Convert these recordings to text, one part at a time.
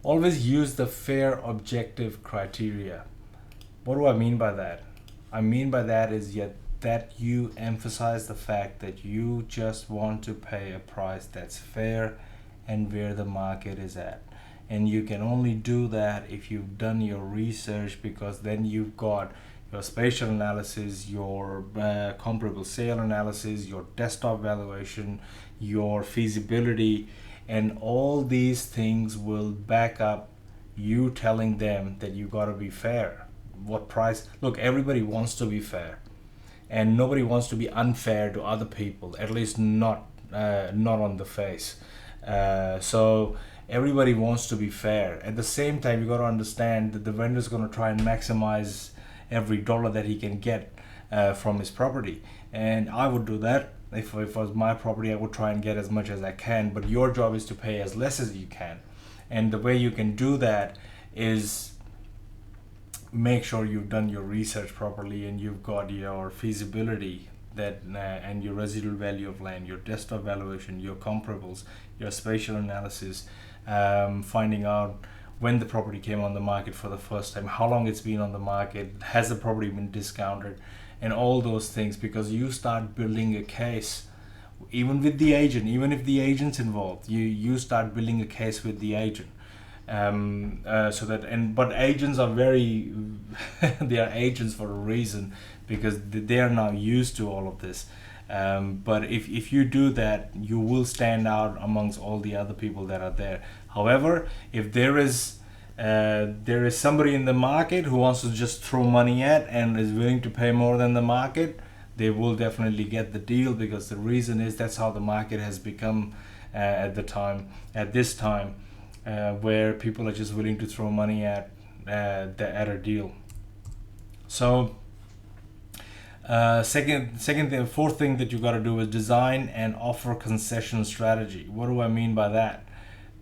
Always use the fair objective criteria. What do I mean by that? I mean by that is that you emphasize the fact that you just want to pay a price that's fair and where the market is at. And you can only do that if you've done your research, because then you've got your spatial analysis, your comparable sale analysis, your desktop valuation, your feasibility, and all these things will back up you telling them that you got to be fair. What price? Look, everybody wants to be fair, and nobody wants to be unfair to other people, at least not on the face. So everybody wants to be fair. At the same time, you got to understand that the vendor is going to try and maximize every dollar that he can get from his property, and I would do that. If it was my property, I would try and get as much as I can, but your job is to pay as less as you can. And the way you can do that is make sure you've done your research properly and you've got your feasibility that and your residual value of land, your desktop valuation, your comparables, your spatial analysis, finding out when the property came on the market for the first time, how long it's been on the market, has the property been discounted, and all those things, because you start building a case even with the agent. Even if the agent's involved, you start building a case with the agent. But agents are very they are agents for a reason, because they are now used to all of this. But if you do that, you will stand out amongst all the other people that are there. However, if there is somebody in the market who wants to just throw money at and is willing to pay more than the market, they will definitely get the deal, because the reason is that's how the market has become at this time, where people are just willing to throw money at a deal. So fourth thing that you got to do is design and offer concession strategy. What do I mean by that?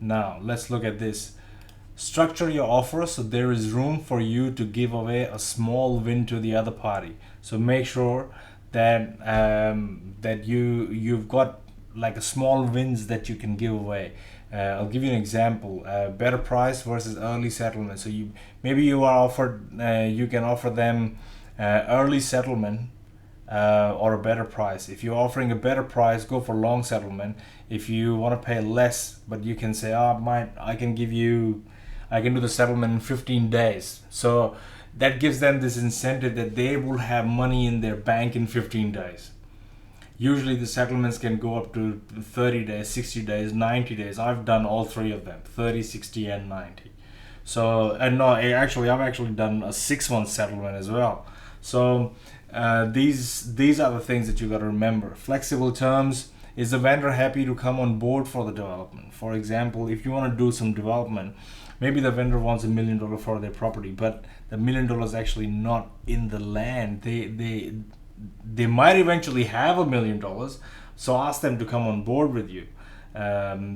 Now let's look at this. Structure your offer so there is room for you to give away a small win to the other party. So make sure that you've got like a small wins that you can give away. I'll give you an example. Better price versus early settlement. So you can offer them early settlement or a better price. If you're offering a better price, go for long settlement. If you want to pay less, but you can say, I can do the settlement in 15 days. So that gives them this incentive that they will have money in their bank in 15 days. Usually the settlements can go up to 30 days, 60 days, 90 days. I've done all three of them, 30, 60, and 90. So, and no, I've actually done a 6-month settlement as well. So these are the things that you got to remember. Flexible terms. Is the vendor happy to come on board for the development? For example, if you want to do some development, maybe the vendor wants $1 million for their property, but the $1 million is actually not in the land. They might eventually have $1 million, so ask them to come on board with you.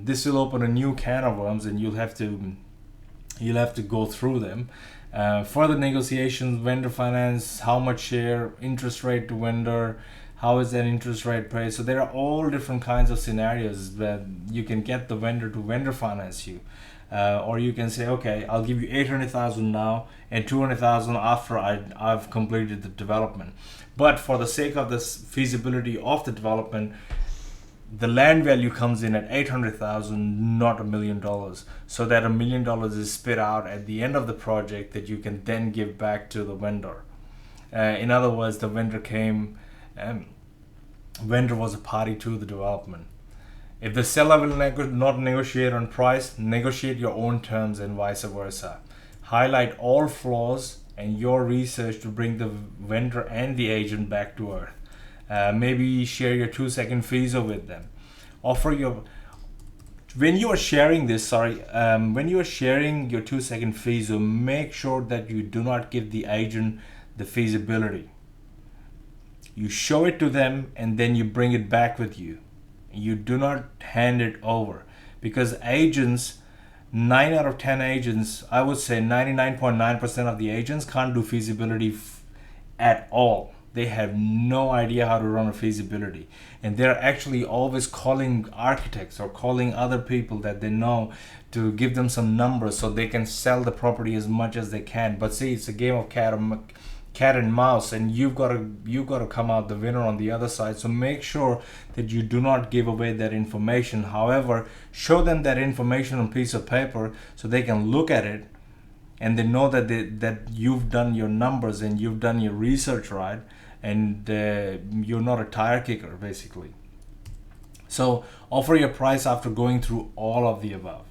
This will open a new can of worms, and you'll have to go through them. Further negotiations, vendor finance, how much share, interest rate to vendor, how is that interest rate paid. So there are all different kinds of scenarios that you can get the vendor to vendor finance you. Or you can say, okay, I'll give you $800,000 now and $200,000 after I've completed the development. But for the sake of this feasibility of the development, the land value comes in at $800,000, not $1 million. So that $1 million is spit out at the end of the project that you can then give back to the vendor. In other words, the vendor was a party to the development. If the seller will not negotiate on price, negotiate your own terms and vice versa. Highlight all flaws and your research to bring the vendor and the agent back to earth. Maybe share your 2-second fees with them. When you are sharing your 2-second fees, make sure that you do not give the agent the feasibility. You show it to them and then you bring it back with you. You do not hand it over, because agents, 9 out of 10 agents, I would say 99.9% of the agents can't do feasibility at all. they have no idea how to run a feasibility, and they're actually always calling architects or calling other people that they know to give them some numbers so they can sell the property as much as they can. But see, it's a game of cat and mouse, and you've got to come out the winner on the other side. So make sure that you do not give away that information. However, show them that information on a piece of paper so they can look at it and they know that that you've done your numbers and you've done your research right, and you're not a tire kicker basically. So offer your price after going through all of the above.